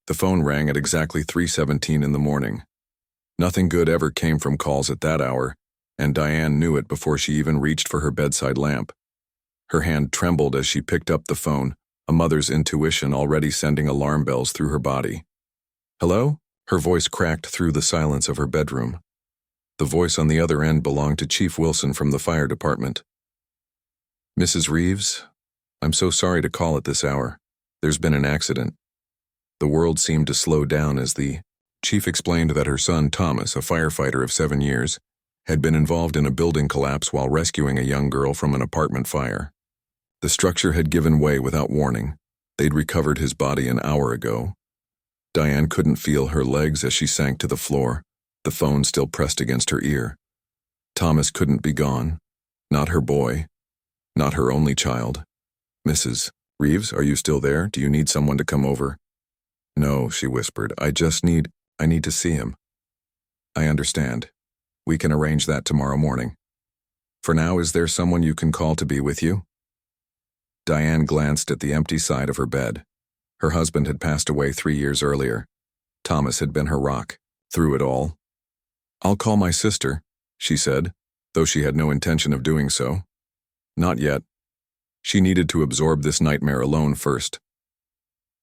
The phone rang at exactly 3:17 in the morning. Nothing good ever came from calls at that hour, and Diane knew it before she even reached for her bedside lamp. Her hand trembled as she picked up the phone, a mother's intuition already sending alarm bells through her body. "Hello?" Her voice cracked through the silence of her bedroom. The voice on the other end belonged to Chief Wilson from the fire department. "Mrs. Reeves, I'm so sorry to call at this hour. There's been an accident." The world seemed to slow down as the chief explained that her son Thomas, a firefighter of 7 years, had been involved in a building collapse while rescuing a young girl from an apartment fire. The structure had given way without warning. They'd recovered his body an hour ago. Diane couldn't feel her legs as she sank to the floor, the phone still pressed against her ear. Thomas couldn't be gone. Not her boy. Not her only child. "Mrs. Reeves, are you still there? Do you need someone to come over?" "No," she whispered. I need to see him." "I understand. We can arrange that tomorrow morning. For now, is there someone you can call to be with you?" Diane glanced at the empty side of her bed. Her husband had passed away 3 years earlier. Thomas had been her rock, through it all. "I'll call my sister," she said, though she had no intention of doing so. Not yet. She needed to absorb this nightmare alone first.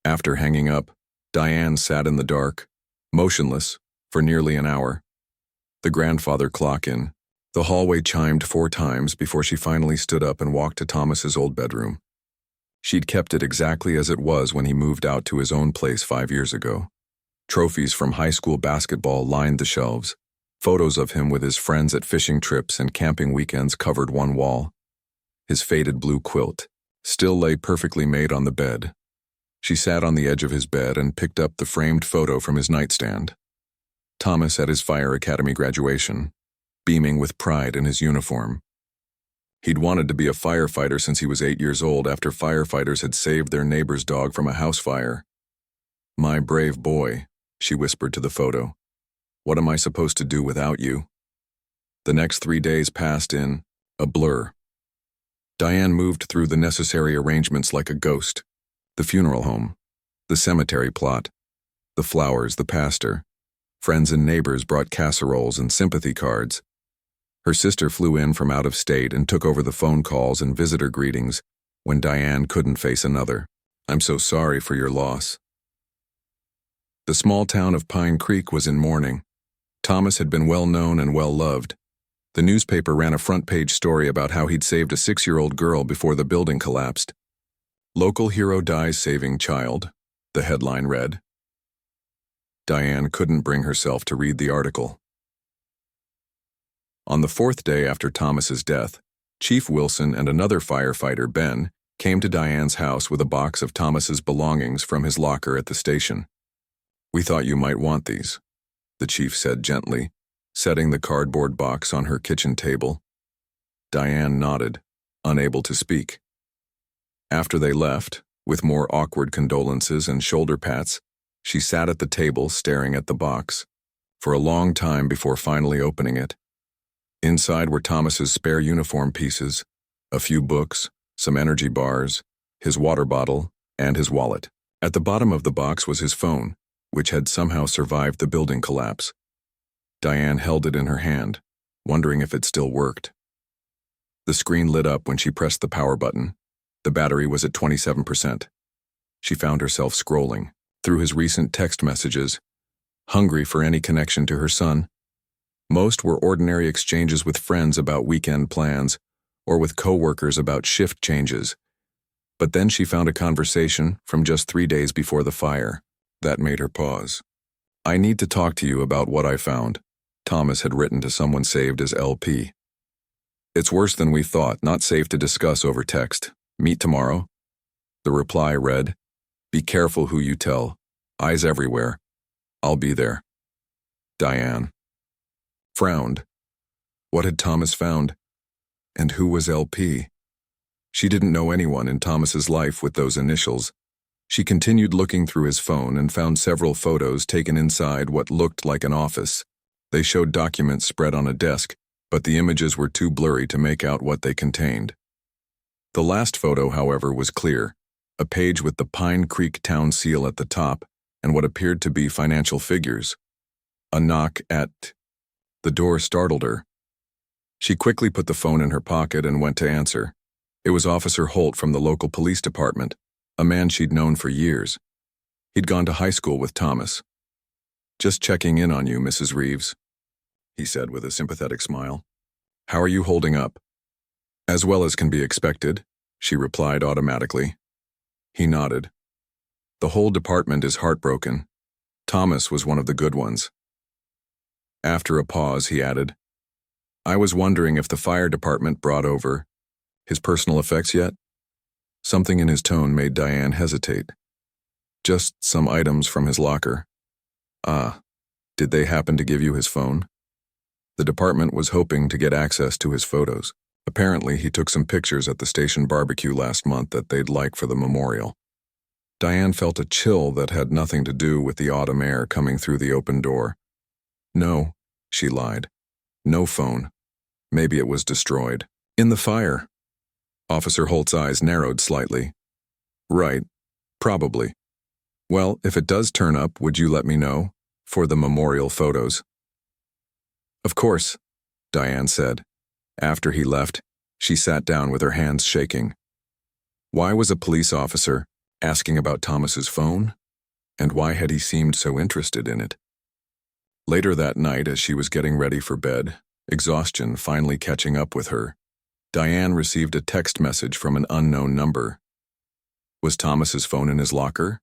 After hanging up, Diane sat in the dark, motionless, for nearly an hour. The grandfather clock in. The hallway chimed 4 times before she finally stood up and walked to Thomas's old bedroom. She'd kept it exactly as it was when he moved out to his own place 5 years ago. Trophies from high school basketball lined the shelves. Photos of him with his friends at fishing trips and camping weekends covered one wall. His faded blue quilt still lay perfectly made on the bed. She sat on the edge of his bed and picked up the framed photo from his nightstand. Thomas at his fire academy graduation, beaming with pride in his uniform. He'd wanted to be a firefighter since he was 8 years old after firefighters had saved their neighbor's dog from a house fire. "My brave boy," she whispered to the photo. "What am I supposed to do without you?" The next 3 days passed in a blur. Diane moved through the necessary arrangements like a ghost. The funeral home, the cemetery plot, the flowers, the pastor. Friends and neighbors brought casseroles and sympathy cards. Her sister flew in from out of state and took over the phone calls and visitor greetings when Diane couldn't face another. "I'm so sorry for your loss." The small town of Pine Creek was in mourning. Thomas had been well known and well loved. The newspaper ran a front-page story about how he'd saved a 6-year-old girl before the building collapsed. "Local hero dies saving child," the headline read. Diane couldn't bring herself to read the article. On the 4th day after Thomas's death, Chief Wilson and another firefighter, Ben, came to Diane's house with a box of Thomas's belongings from his locker at the station. "We thought you might want these," the chief said gently, setting the cardboard box on her kitchen table. Diane nodded, unable to speak. After they left, with more awkward condolences and shoulder pats, she sat at the table staring at the box, for a long time before finally opening it. Inside were Thomas's spare uniform pieces, a few books, some energy bars, his water bottle, and his wallet. At the bottom of the box was his phone, which had somehow survived the building collapse. Diane held it in her hand, wondering if it still worked. The screen lit up when she pressed the power button. The battery was at 27%. She found herself scrolling through his recent text messages, hungry for any connection to her son. Most were ordinary exchanges with friends about weekend plans or with coworkers about shift changes. But then she found a conversation from just 3 days before the fire. That made her pause. "I need to talk to you about what I found," Thomas had written to someone saved as LP. "It's worse than we thought, not safe to discuss over text. Meet tomorrow?" The reply read, "Be careful who you tell. Eyes everywhere. I'll be there." Diane frowned. What had Thomas found? And who was LP? She didn't know anyone in Thomas's life with those initials. She continued looking through his phone and found several photos taken inside what looked like an office. They showed documents spread on a desk, but the images were too blurry to make out what they contained. The last photo, however, was clear, a page with the Pine Creek town seal at the top and what appeared to be financial figures. A knock at the door startled her. She quickly put the phone in her pocket and went to answer. It was Officer Holt from the local police department, a man she'd known for years. He'd gone to high school with Thomas. "Just checking in on you, Mrs. Reeves," he said with a sympathetic smile. "How are you holding up?" "As well as can be expected," she replied automatically. He nodded. "The whole department is heartbroken. Thomas was one of the good ones." After a pause, he added, "I was wondering if the fire department brought over his personal effects yet?" Something in his tone made Diane hesitate. "Just some items from his locker." "Ah, did they happen to give you his phone?" The department was hoping to get access to his photos. Apparently, he took some pictures at the station barbecue last month that they'd like for the memorial. Diane felt a chill that had nothing to do with the autumn air coming through the open door. "No," she lied. "No phone. Maybe it was destroyed. In the fire." Officer Holt's eyes narrowed slightly. "Right. Probably. Well, if it does turn up, would you let me know? For the memorial photos." "Of course," Diane said. After he left, she sat down with her hands shaking. Why was a police officer asking about Thomas's phone? And why had he seemed so interested in it? Later that night, as she was getting ready for bed, exhaustion finally catching up with her, Diane received a text message from an unknown number. Was Thomas's phone in his locker?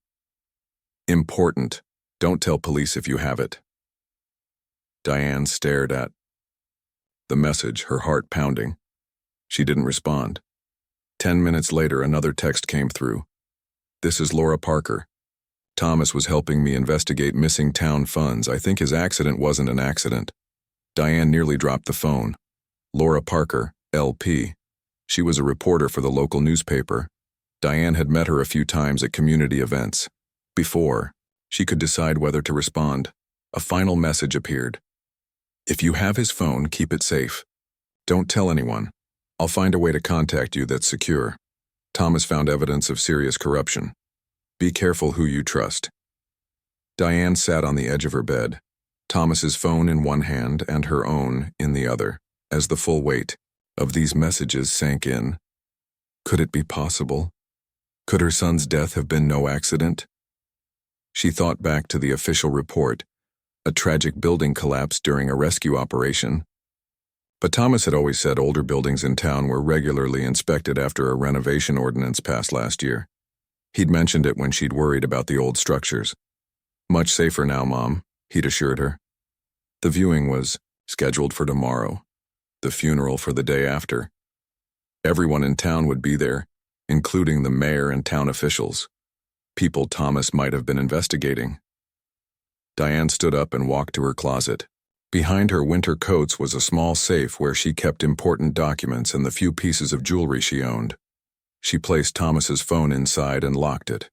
Important. Don't tell police if you have it. Diane stared at the message, her heart pounding. She didn't respond. 10 minutes later, another text came through. "This is Laura Parker. Thomas was helping me investigate missing town funds. I think his accident wasn't an accident." Diane nearly dropped the phone. Laura Parker, LP. She was a reporter for the local newspaper. Diane had met her a few times at community events. Before she could decide whether to respond, a final message appeared. "If you have his phone, keep it safe. Don't tell anyone. I'll find a way to contact you that's secure. Thomas found evidence of serious corruption. Be careful who you trust." Diane sat on the edge of her bed, Thomas's phone in one hand and her own in the other, as the full weight of these messages sank in. Could it be possible? Could her son's death have been no accident? She thought back to the official report, a tragic building collapse during a rescue operation. But Thomas had always said older buildings in town were regularly inspected after a renovation ordinance passed last year. He'd mentioned it when she'd worried about the old structures. "Much safer now, Mom," he'd assured her. The viewing was scheduled for tomorrow, the funeral for the day after. Everyone in town would be there, including the mayor and town officials, people Thomas might have been investigating. Diane stood up and walked to her closet. Behind her winter coats was a small safe where she kept important documents and the few pieces of jewelry she owned. She placed Thomas's phone inside and locked it.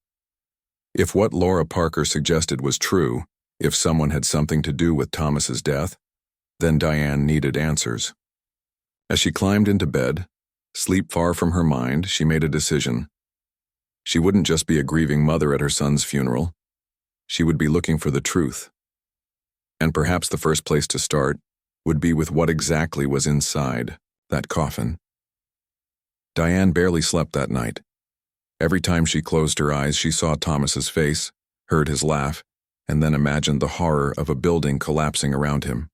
If what Laura Parker suggested was true, if someone had something to do with Thomas's death, then Diane needed answers. As she climbed into bed, sleep far from her mind, she made a decision. She wouldn't just be a grieving mother at her son's funeral. She would be looking for the truth. And perhaps the first place to start would be with what exactly was inside that coffin. Diane barely slept that night. Every time she closed her eyes, she saw Thomas's face, heard his laugh, and then imagined the horror of a building collapsing around him.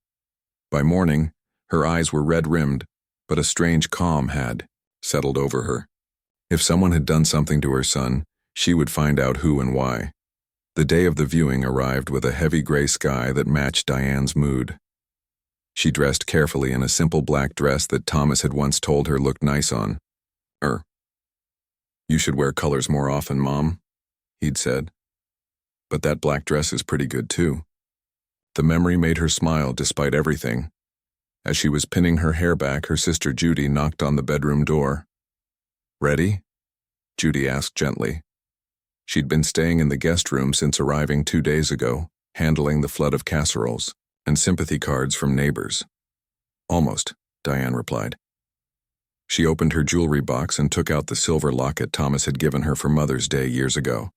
By morning, her eyes were red-rimmed, but a strange calm had settled over her. If someone had done something to her son, she would find out who and why. The day of the viewing arrived with a heavy gray sky that matched Diane's mood. She dressed carefully in a simple black dress that Thomas had once told her looked nice on. "You should wear colors more often, Mom," he'd said. "But that black dress is pretty good too." The memory made her smile despite everything. As she was pinning her hair back, her sister Judy knocked on the bedroom door. "Ready?" Judy asked gently. She'd been staying in the guest room since arriving 2 days ago, handling the flood of casseroles and sympathy cards from neighbors. "Almost," Diane replied. She opened her jewelry box and took out the silver locket Thomas had given her for Mother's Day years ago.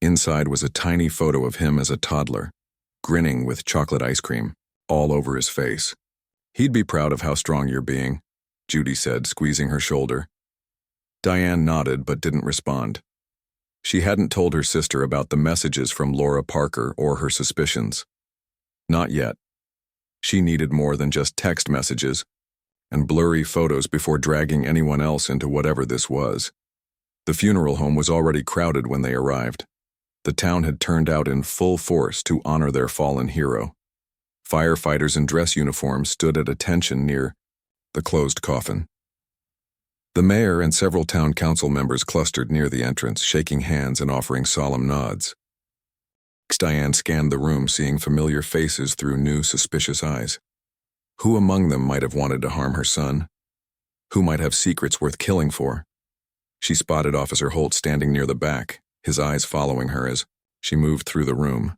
Inside was a tiny photo of him as a toddler, grinning with chocolate ice cream all over his face. "He'd be proud of how strong you're being," Judy said, squeezing her shoulder. Diane nodded but didn't respond. She hadn't told her sister about the messages from Laura Parker or her suspicions. Not yet. She needed more than just text messages and blurry photos before dragging anyone else into whatever this was. The funeral home was already crowded when they arrived. The town had turned out in full force to honor their fallen hero. Firefighters in dress uniforms stood at attention near the closed coffin. The mayor and several town council members clustered near the entrance, shaking hands and offering solemn nods. Diane scanned the room, seeing familiar faces through new, suspicious eyes. Who among them might have wanted to harm her son? Who might have secrets worth killing for? She spotted Officer Holt standing near the back, his eyes following her as she moved through the room.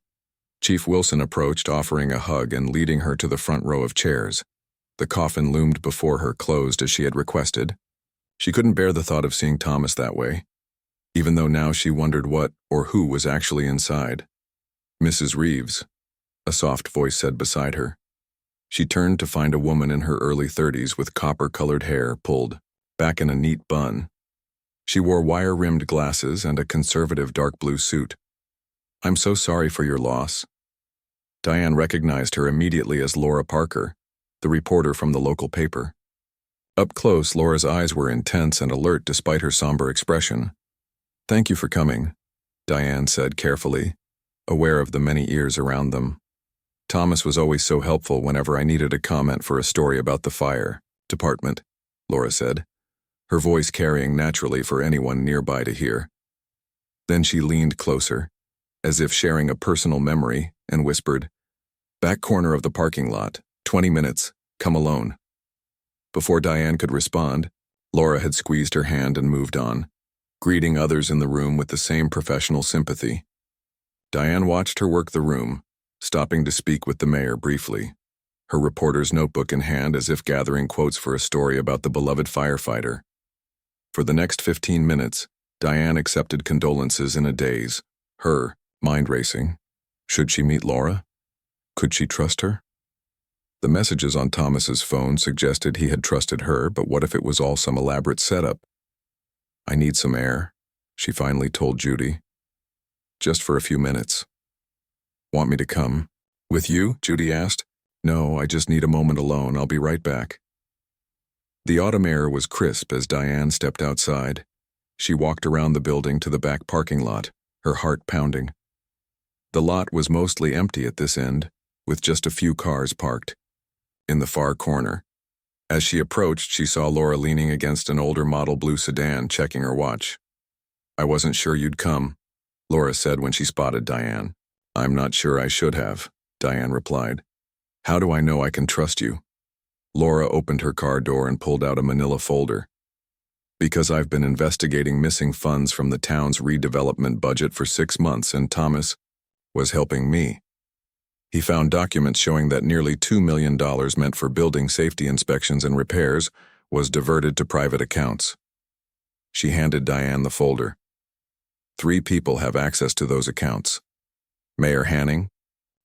Chief Wilson approached, offering a hug and leading her to the front row of chairs. The coffin loomed before her, closed as she had requested. She couldn't bear the thought of seeing Thomas that way, even though now she wondered what or who was actually inside. "Mrs. Reeves," a soft voice said beside her. She turned to find a woman in her early 30s with copper-colored hair pulled back in a neat bun. She wore wire-rimmed glasses and a conservative dark blue suit. "I'm so sorry for your loss." Diane recognized her immediately as Laura Parker, the reporter from the local paper. Up close, Laura's eyes were intense and alert despite her somber expression. "Thank you for coming," Diane said carefully, aware of the many ears around them. "Thomas was always so helpful whenever I needed a comment for a story about the fire department," Laura said, her voice carrying naturally for anyone nearby to hear. Then she leaned closer, as if sharing a personal memory, and whispered, "Back corner of the parking lot, 20 minutes, come alone." Before Diane could respond, Laura had squeezed her hand and moved on, greeting others in the room with the same professional sympathy. Diane watched her work the room, stopping to speak with the mayor briefly, her reporter's notebook in hand as if gathering quotes for a story about the beloved firefighter. For the next 15 minutes, Diane accepted condolences in a daze, her mind racing. Should she meet Laura? Could she trust her? The messages on Thomas's phone suggested he had trusted her, but what if it was all some elaborate setup? "I need some air," she finally told Judy. "Just for a few minutes." "Want me to come with you?" Judy asked. "No, I just need a moment alone. I'll be right back." The autumn air was crisp as Diane stepped outside. She walked around the building to the back parking lot, her heart pounding. The lot was mostly empty at this end, with just a few cars parked. In the far corner, as she approached, she saw Laura leaning against an older model blue sedan, checking her watch. "I wasn't sure you'd come," Laura said when she spotted Diane. "I'm not sure I should have," Diane replied. "How do I know I can trust you?" Laura opened her car door and pulled out a manila folder. "Because I've been investigating missing funds from the town's redevelopment budget for 6 months, and Thomas was helping me. He found documents showing that nearly $2 million meant for building safety inspections and repairs was diverted to private accounts." She handed Diane the folder. 3 people have access to those accounts: Mayor Hanning,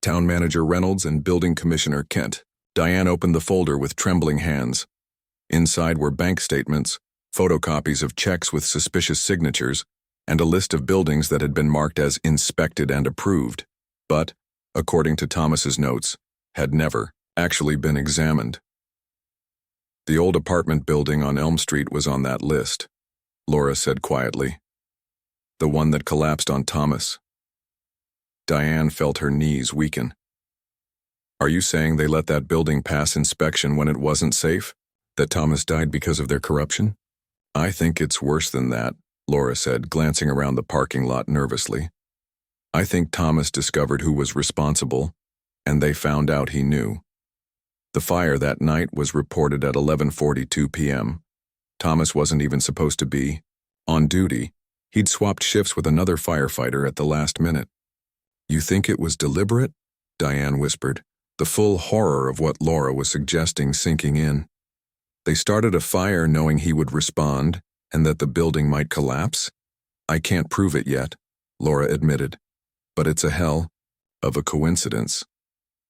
Town Manager Reynolds, and Building Commissioner Kent. Diane opened the folder with trembling hands. Inside were bank statements, photocopies of checks with suspicious signatures, and a list of buildings that had been marked as inspected and approved, but, according to Thomas's notes, had never actually been examined. The old apartment building on Elm Street was on that list, Laura said quietly. The one that collapsed on Thomas. Diane felt her knees weaken. "Are you saying they let that building pass inspection when it wasn't safe? That Thomas died because of their corruption?" "I think it's worse than that," Laura said, glancing around the parking lot nervously. "I think Thomas discovered who was responsible, and they found out he knew. The fire that night was reported at 11:42 p.m. Thomas wasn't even supposed to be on duty. He'd swapped shifts with another firefighter at the last minute." "You think it was deliberate?" Diane whispered, the full horror of what Laura was suggesting sinking in. "They started a fire knowing he would respond, and that the building might collapse? I can't prove it yet. Laura admitted. But it's a hell of a coincidence.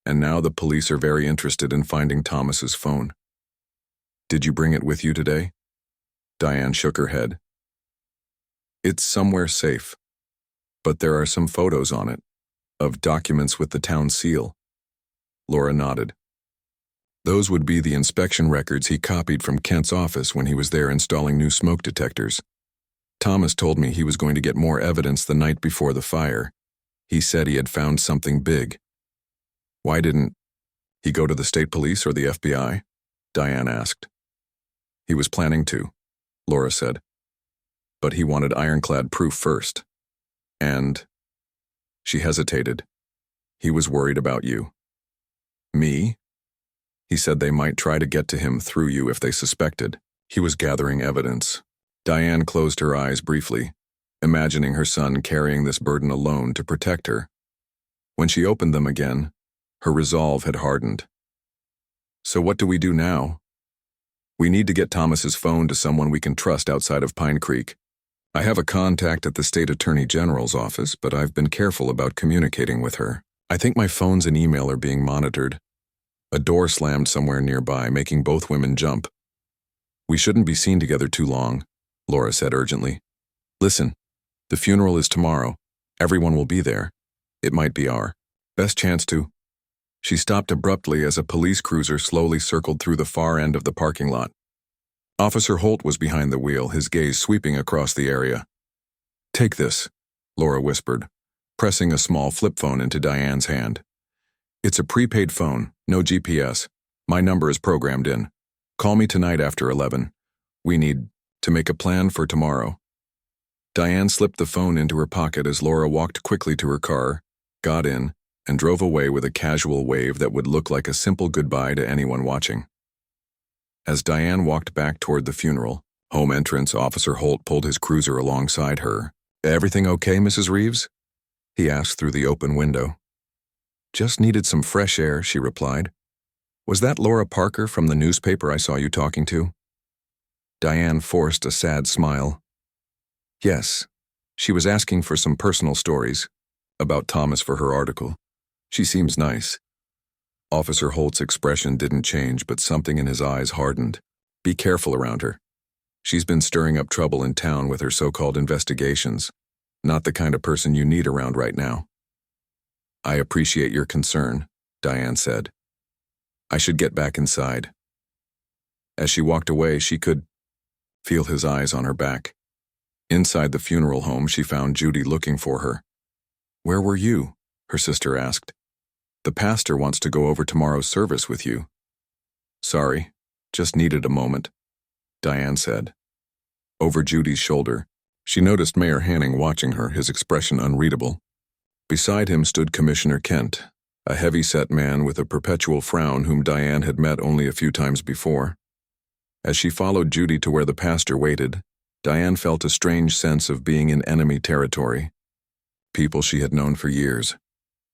And now the police are very interested in finding Thomas's phone. Did you bring it with you today? Diane shook her head. It's somewhere safe. But there are some photos on it, of documents with the town seal. Laura nodded. Those would be the inspection records he copied from Kent's office when he was there installing new smoke detectors. Thomas told me he was going to get more evidence the night before the fire. He said he had found something big. Why didn't he go to the state police or the FBI? Diane asked. He was planning to, Laura said. But he wanted ironclad proof first. And she hesitated. He was worried about you. Me? He said they might try to get to him through you if they suspected. He was gathering evidence. Diane closed her eyes briefly, imagining her son carrying this burden alone to protect her. When she opened them again, her resolve had hardened. So what do we do now? We need to get Thomas's phone to someone we can trust outside of Pine Creek. I have a contact at the state attorney general's office, but I've been careful about communicating with her. I think my phones and email are being monitored. A door slammed somewhere nearby, making both women jump. We shouldn't be seen together too long, Laura said urgently. Listen, the funeral is tomorrow. Everyone will be there. It might be our best chance to. She stopped abruptly as a police cruiser slowly circled through the far end of the parking lot. Officer Holt was behind the wheel, his gaze sweeping across the area. Take this, Laura whispered, pressing a small flip phone into Diane's hand. It's a prepaid phone, no GPS. My number is programmed in. Call me tonight after 11. We need to make a plan for tomorrow. Diane slipped the phone into her pocket as Laura walked quickly to her car, got in, and drove away with a casual wave that would look like a simple goodbye to anyone watching. As Diane walked back toward the funeral, home entrance Officer Holt pulled his cruiser alongside her. Everything okay, Mrs. Reeves? He asked through the open window. Just needed some fresh air, she replied. Was that Laura Parker from the newspaper I saw you talking to? Diane forced a sad smile. Yes, she was asking for some personal stories about Thomas for her article. She seems nice. Officer Holt's expression didn't change, but something in his eyes hardened. Be careful around her. She's been stirring up trouble in town with her so-called investigations. Not the kind of person you need around right now. I appreciate your concern, Diane said. I should get back inside. As she walked away, she could feel his eyes on her back. Inside the funeral home, she found Judy looking for her. Where were you? Her sister asked. The pastor wants to go over tomorrow's service with you. Sorry, just needed a moment, Diane said. Over Judy's shoulder, she noticed Mayor Hanning watching her, his expression unreadable. Beside him stood Commissioner Kent, a heavy-set man with a perpetual frown whom Diane had met only a few times before. As she followed Judy to where the pastor waited, Diane felt a strange sense of being in enemy territory. People she had known for years,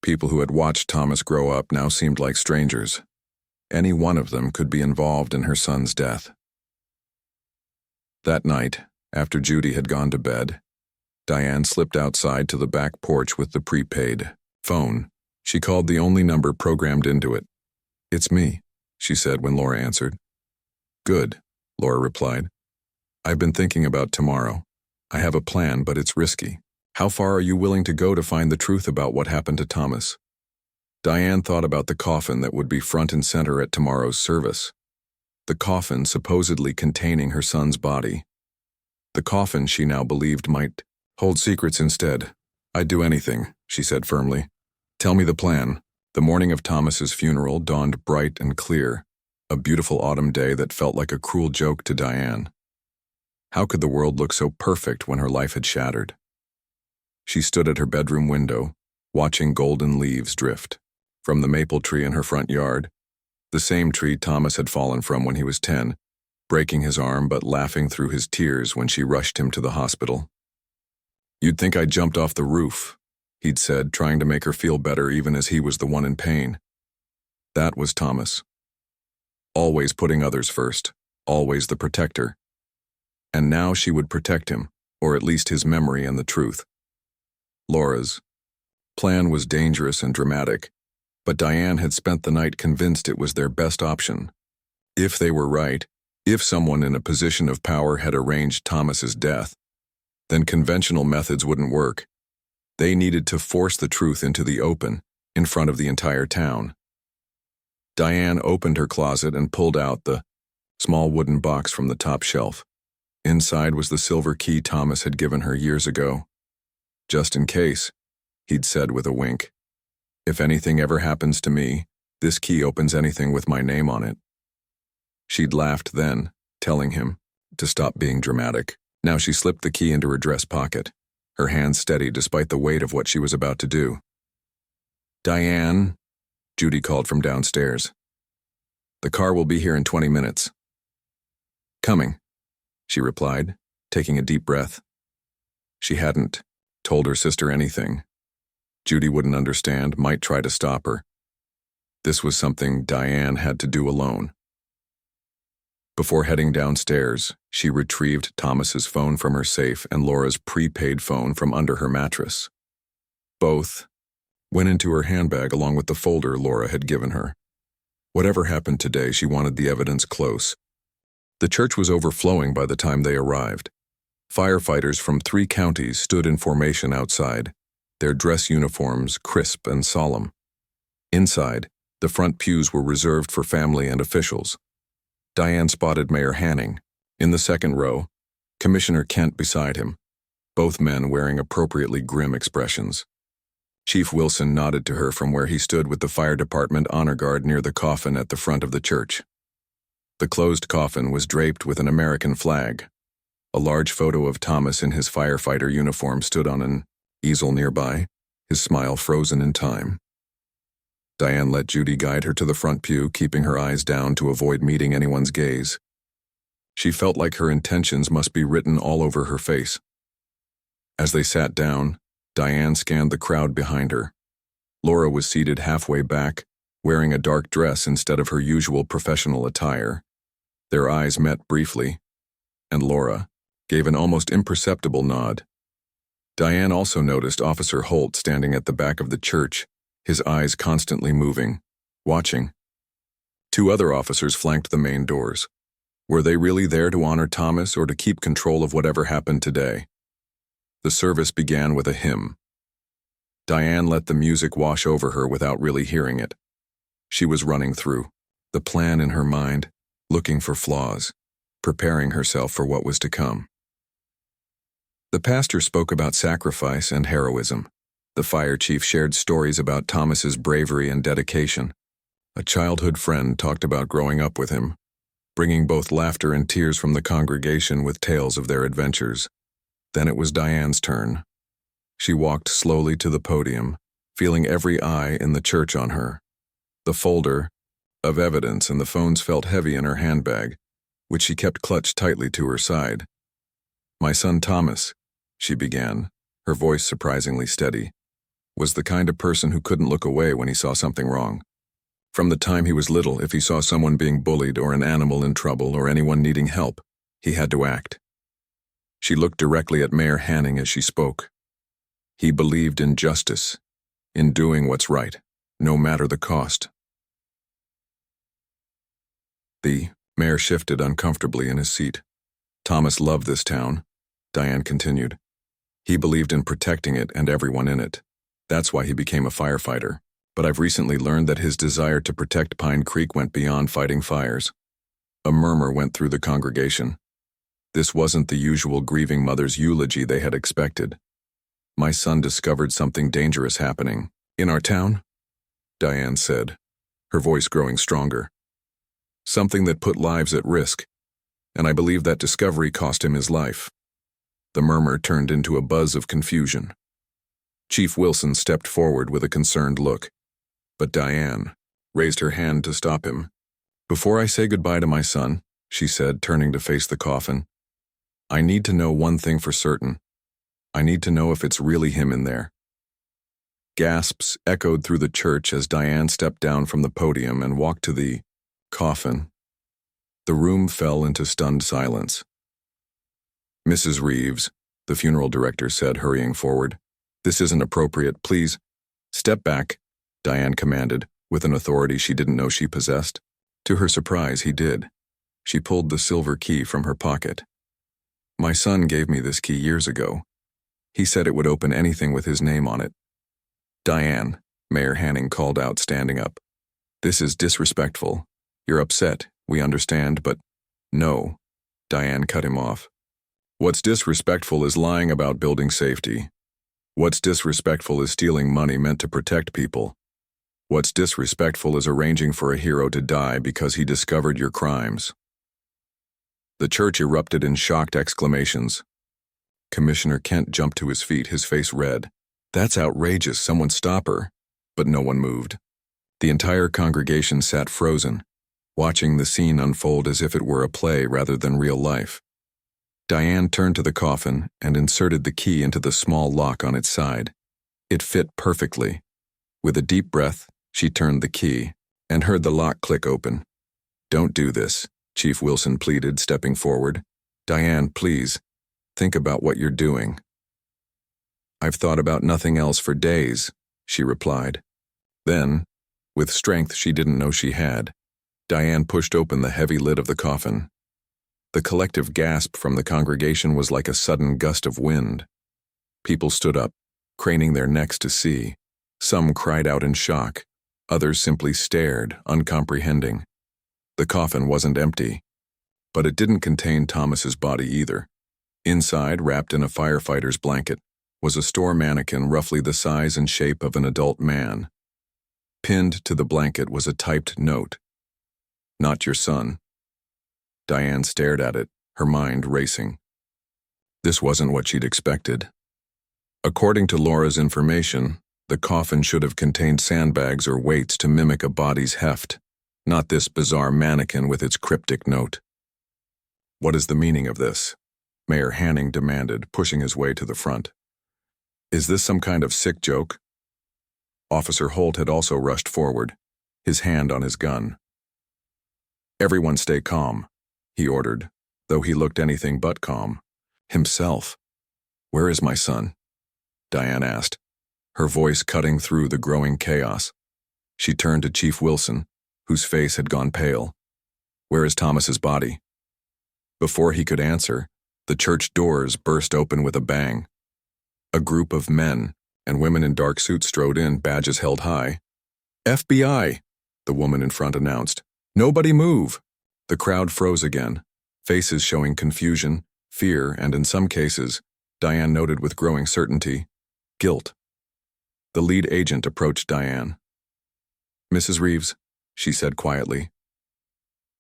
people who had watched Thomas grow up, now seemed like strangers. Any one of them could be involved in her son's death. That night, after Judy had gone to bed, Diane slipped outside to the back porch with the prepaid phone. She called the only number programmed into it. It's me, she said when Laura answered. Good, Laura replied. I've been thinking about tomorrow. I have a plan, but it's risky. How far are you willing to go to find the truth about what happened to Thomas? Diane thought about the coffin that would be front and center at tomorrow's service. The coffin supposedly containing her son's body. The coffin she now believed might hold secrets instead. I'd do anything, she said firmly. Tell me the plan. The morning of Thomas's funeral dawned bright and clear, a beautiful autumn day that felt like a cruel joke to Diane. How could the world look so perfect when her life had shattered? She stood at her bedroom window, watching golden leaves drift from the maple tree in her front yard, the same tree Thomas had fallen from when he was 10, breaking his arm but laughing through his tears when she rushed him to the hospital. You'd think I jumped off the roof, he'd said, trying to make her feel better even as he was the one in pain. That was Thomas. Always putting others first, always the protector. And now she would protect him, or at least his memory and the truth. Laura's plan was dangerous and dramatic, but Diane had spent the night convinced it was their best option. If they were right, if someone in a position of power had arranged Thomas's death, then conventional methods wouldn't work. They needed to force the truth into the open, in front of the entire town. Diane opened her closet and pulled out the small wooden box from the top shelf. Inside was the silver key Thomas had given her years ago. "Just in case," he'd said with a wink. "If anything ever happens to me, this key opens anything with my name on it." She'd laughed then, telling him to stop being dramatic. Now she slipped the key into her dress pocket, her hands steady despite the weight of what she was about to do. "Diane," Judy called from downstairs. "The car will be here in 20 minutes. "Coming," she replied, taking a deep breath. She hadn't told her sister anything. Judy wouldn't understand, might try to stop her. This was something Diane had to do alone. Before heading downstairs, she retrieved Thomas's phone from her safe and Laura's prepaid phone from under her mattress. Both went into her handbag along with the folder Laura had given her. Whatever happened today, she wanted the evidence close. The church was overflowing by the time they arrived. Firefighters from 3 counties stood in formation outside, their dress uniforms crisp and solemn. Inside, the front pews were reserved for family and officials. Diane spotted Mayor Hanning, in the second row, Commissioner Kent beside him, both men wearing appropriately grim expressions. Chief Wilson nodded to her from where he stood with the fire department honor guard near the coffin at the front of the church. The closed coffin was draped with an American flag. A large photo of Thomas in his firefighter uniform stood on an easel nearby, his smile frozen in time. Diane let Judy guide her to the front pew, keeping her eyes down to avoid meeting anyone's gaze. She felt like her intentions must be written all over her face. As they sat down, Diane scanned the crowd behind her. Laura was seated halfway back, wearing a dark dress instead of her usual professional attire. Their eyes met briefly, and Laura gave an almost imperceptible nod. Diane also noticed Officer Holt standing at the back of the church, his eyes constantly moving, watching. 2 other officers flanked the main doors. Were they really there to honor Thomas or to keep control of whatever happened today? The service began with a hymn. Diane let the music wash over her without really hearing it. She was running through the plan in her mind, looking for flaws, preparing herself for what was to come. The pastor spoke about sacrifice and heroism. The fire chief shared stories about Thomas's bravery and dedication. A childhood friend talked about growing up with him, bringing both laughter and tears from the congregation with tales of their adventures. Then it was Diane's turn. She walked slowly to the podium, feeling every eye in the church on her. The folder of evidence and the phones felt heavy in her handbag, which she kept clutched tightly to her side. "My son Thomas," she began, her voice surprisingly steady, was the kind of person who couldn't look away when he saw something wrong. From the time he was little, if he saw someone being bullied or an animal in trouble or anyone needing help, he had to act. She looked directly at Mayor Hanning as she spoke. He believed in justice, in doing what's right, no matter the cost. The mayor shifted uncomfortably in his seat. "Thomas loved this town," Diane continued. "He believed in protecting it and everyone in it. That's why he became a firefighter. But I've recently learned that his desire to protect Pine Creek went beyond fighting fires." A murmur went through the congregation. This wasn't the usual grieving mother's eulogy they had expected. "My son discovered something dangerous happening in our town," Diane said, her voice growing stronger. "Something that put lives at risk, and I believe that discovery cost him his life." The murmur turned into a buzz of confusion. Chief Wilson stepped forward with a concerned look, but Diane raised her hand to stop him. "Before I say goodbye to my son," she said, turning to face the coffin, "I need to know one thing for certain. I need to know if it's really him in there." Gasps echoed through the church as Diane stepped down from the podium and walked to the coffin. The room fell into stunned silence. "Mrs. Reeves," the funeral director said, hurrying forward, This isn't appropriate, please. Step back, Diane commanded, with an authority she didn't know she possessed. To her surprise, he did. She pulled the silver key from her pocket. My son gave me this key years ago. He said it would open anything with his name on it. Diane, Mayor Hanning called out, standing up. This is disrespectful. You're upset, we understand, but no. Diane cut him off. What's disrespectful is lying about building safety. What's disrespectful is stealing money meant to protect people. What's disrespectful is arranging for a hero to die because he discovered your crimes. The church erupted in shocked exclamations. Commissioner Kent jumped to his feet, his face red. That's outrageous, someone stop her. But no one moved. The entire congregation sat frozen, watching the scene unfold as if it were a play rather than real life. Diane turned to the coffin and inserted the key into the small lock on its side. It fit perfectly. With a deep breath, she turned the key and heard the lock click open. Don't do this, Chief Wilson pleaded, stepping forward. Diane, please, think about what you're doing. I've thought about nothing else for days, she replied. Then, with strength she didn't know she had, Diane pushed open the heavy lid of the coffin. The collective gasp from the congregation was like a sudden gust of wind. People stood up, craning their necks to see. Some cried out in shock. Others simply stared, uncomprehending. The coffin wasn't empty, but it didn't contain Thomas's body either. Inside, wrapped in a firefighter's blanket, was a store mannequin roughly the size and shape of an adult man. Pinned to the blanket was a typed note. Not your son. Diane stared at it, her mind racing. This wasn't what she'd expected. According to Laura's information, the coffin should have contained sandbags or weights to mimic a body's heft, not this bizarre mannequin with its cryptic note. What is the meaning of this? Mayor Hanning demanded, pushing his way to the front. Is this some kind of sick joke? Officer Holt had also rushed forward, his hand on his gun. Everyone stay calm, he ordered, though he looked anything but calm. Himself. Where is my son? Diane asked, her voice cutting through the growing chaos. She turned to Chief Wilson, whose face had gone pale. Where is Thomas's body? Before he could answer, the church doors burst open with a bang. A group of men and women in dark suits strode in, badges held high. FBI, the woman in front announced. Nobody move. The crowd froze again, faces showing confusion, fear, and in some cases, Diane noted with growing certainty, guilt. The lead agent approached Diane. Mrs. Reeves, she said quietly.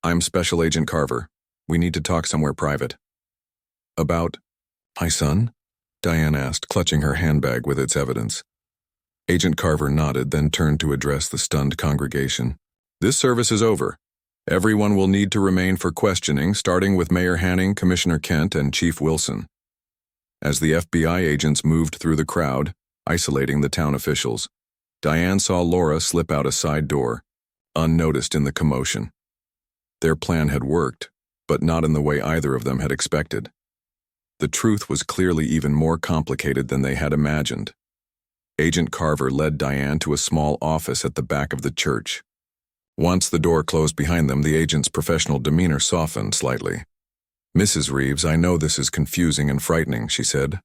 I'm Special Agent Carver. We need to talk somewhere private. About my son? Diane asked, clutching her handbag with its evidence. Agent Carver nodded, then turned to address the stunned congregation. This service is over. Everyone will need to remain for questioning, starting with Mayor Hanning, Commissioner Kent, and Chief Wilson. As the FBI agents moved through the crowd, isolating the town officials, Diane saw Laura slip out a side door, unnoticed in the commotion. Their plan had worked, but not in the way either of them had expected. The truth was clearly even more complicated than they had imagined. Agent Carver led Diane to a small office at the back of the church. Once the door closed behind them, the agent's professional demeanor softened slightly. Mrs. Reeves, I know this is confusing and frightening, she said,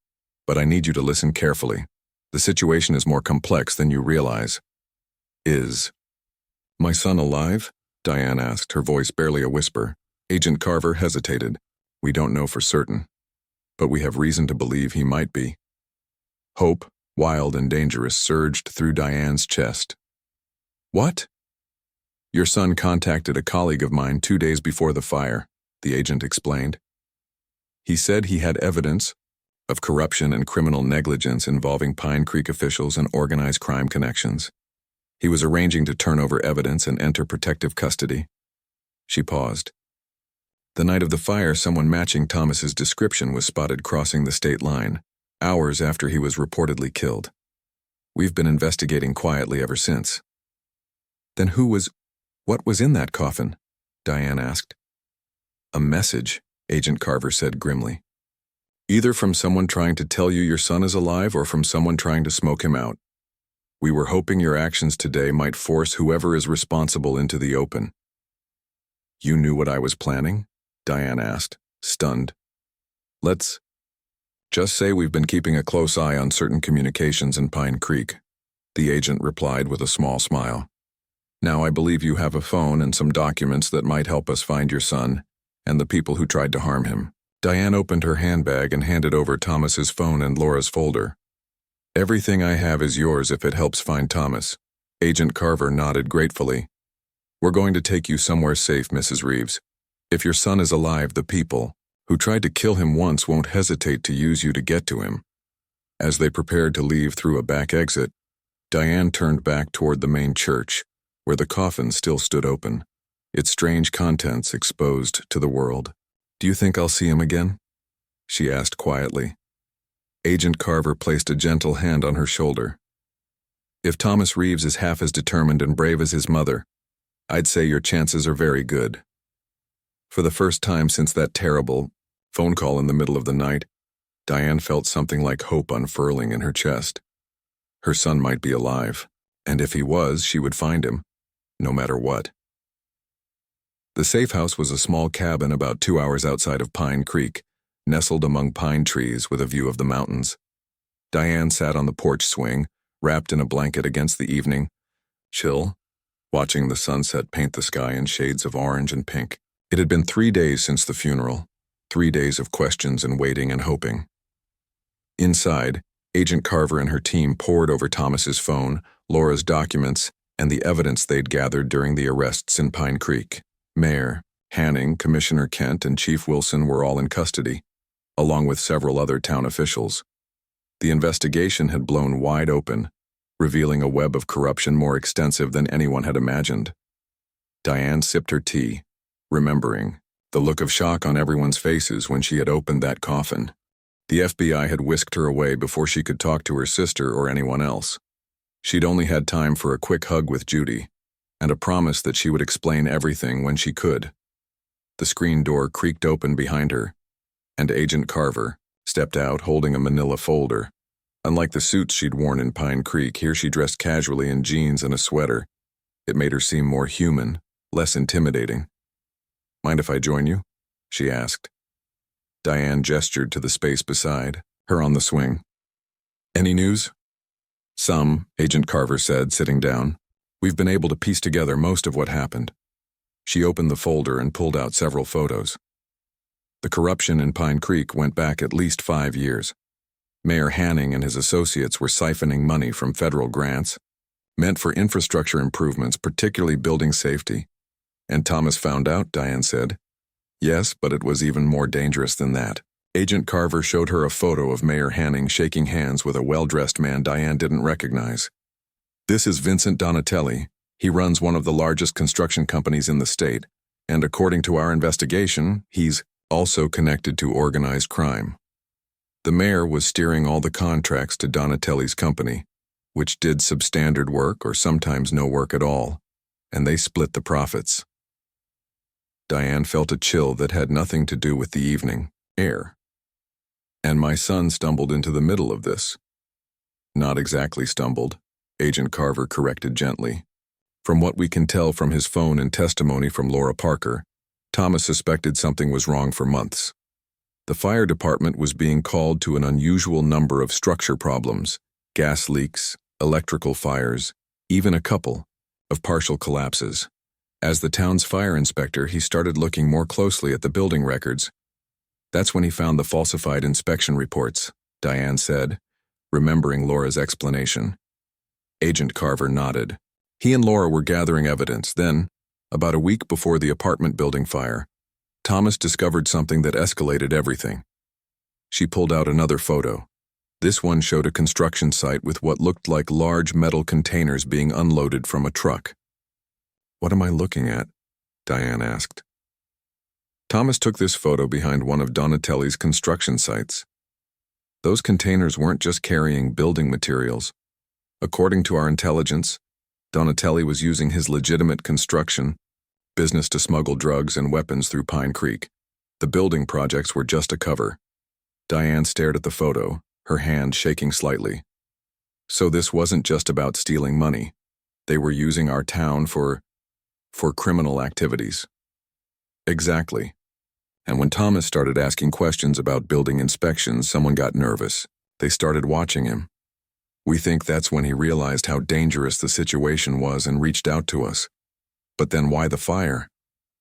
but I need you to listen carefully. The situation is more complex than you realize. Is my son alive? Diane asked, her voice barely a whisper. Agent Carver hesitated. We don't know for certain, but we have reason to believe he might be. Hope, wild and dangerous, surged through Diane's chest. What? Your son contacted a colleague of mine 2 days before the fire, the agent explained. He said he had evidence of corruption and criminal negligence involving Pine Creek officials and organized crime connections. He was arranging to turn over evidence and enter protective custody. She paused. The night of the fire, someone matching Thomas's description was spotted crossing the state line, hours after he was reportedly killed. We've been investigating quietly ever since. Then what was in that coffin? Diane asked. A message, Agent Carver said grimly. Either from someone trying to tell you your son is alive or from someone trying to smoke him out. We were hoping your actions today might force whoever is responsible into the open." "You knew what I was planning?" Diane asked, stunned. "Let's just say we've been keeping a close eye on certain communications in Pine Creek," the agent replied with a small smile. "Now I believe you have a phone and some documents that might help us find your son and the people who tried to harm him." Diane opened her handbag and handed over Thomas's phone and Laura's folder. "Everything I have is yours if it helps find Thomas." Agent Carver nodded gratefully. "We're going to take you somewhere safe, Mrs. Reeves. If your son is alive, the people who tried to kill him once won't hesitate to use you to get to him." As they prepared to leave through a back exit, Diane turned back toward the main church, where the coffin still stood open, its strange contents exposed to the world. "Do you think I'll see him again?" she asked quietly. Agent Carver placed a gentle hand on her shoulder. "If Thomas Reeves is half as determined and brave as his mother, I'd say your chances are very good." For the first time since that terrible phone call in the middle of the night, Diane felt something like hope unfurling in her chest. Her son might be alive, and if he was, she would find him, no matter what. The safe house was a small cabin about 2 hours outside of Pine Creek, nestled among pine trees with a view of the mountains. Diane sat on the porch swing, wrapped in a blanket against the evening chill, watching the sunset paint the sky in shades of orange and pink. It had been 3 days since the funeral, 3 days of questions and waiting and hoping. Inside, Agent Carver and her team pored over Thomas's phone, Laura's documents, and the evidence they'd gathered during the arrests in Pine Creek. Mayor Hanning, Commissioner Kent, and Chief Wilson were all in custody, along with several other town officials. The investigation had blown wide open, revealing a web of corruption more extensive than anyone had imagined. Diane sipped her tea, remembering the look of shock on everyone's faces when she had opened that coffin. The FBI had whisked her away before she could talk to her sister or anyone else. She'd only had time for a quick hug with Judy, and a promise that she would explain everything when she could. The screen door creaked open behind her, and Agent Carver stepped out holding a manila folder. Unlike the suits she'd worn in Pine Creek, here she dressed casually in jeans and a sweater. It made her seem more human, less intimidating. "Mind if I join you?" she asked. Diane gestured to the space beside her on the swing. "Any news?" "Some," Agent Carver said, sitting down. "We've been able to piece together most of what happened." She opened the folder and pulled out several photos. The corruption in Pine Creek went back at least 5 years. Mayor Hanning and his associates were siphoning money from federal grants, meant for infrastructure improvements, particularly building safety. "And Thomas found out," Diane said. "Yes, but it was even more dangerous than that." Agent Carver showed her a photo of Mayor Hanning shaking hands with a well-dressed man Diane didn't recognize. "This is Vincent Donatelli. He runs one of the largest construction companies in the state, and according to our investigation, he's also connected to organized crime." The mayor was steering all the contracts to Donatelli's company, which did substandard work or sometimes no work at all, and they split the profits. Diane felt a chill that had nothing to do with the evening air. "And my son stumbled into the middle of this." "Not exactly stumbled," Agent Carver corrected gently. "From what we can tell from his phone and testimony from Laura Parker, Thomas suspected something was wrong for months. The fire department was being called to an unusual number of structure problems, gas leaks, electrical fires, even a couple of partial collapses. As the town's fire inspector, he started looking more closely at the building records. That's when he found the falsified inspection reports," Diane said, remembering Laura's explanation. Agent Carver nodded. He and Laura were gathering evidence. Then, about a week before the apartment building fire, Thomas discovered something that escalated everything. She pulled out another photo. This one showed a construction site with what looked like large metal containers being unloaded from a truck. "What am I looking at?" Diane asked. Thomas took this photo behind one of Donatelli's construction sites. Those containers weren't just carrying building materials. According to our intelligence, Donatelli was using his legitimate construction business to smuggle drugs and weapons through Pine Creek. The building projects were just a cover. Diane stared at the photo, her hand shaking slightly. So this wasn't just about stealing money. They were using our town for criminal activities. Exactly. And when Thomas started asking questions about building inspections, someone got nervous. They started watching him. We think that's when he realized how dangerous the situation was and reached out to us. But then why the fire?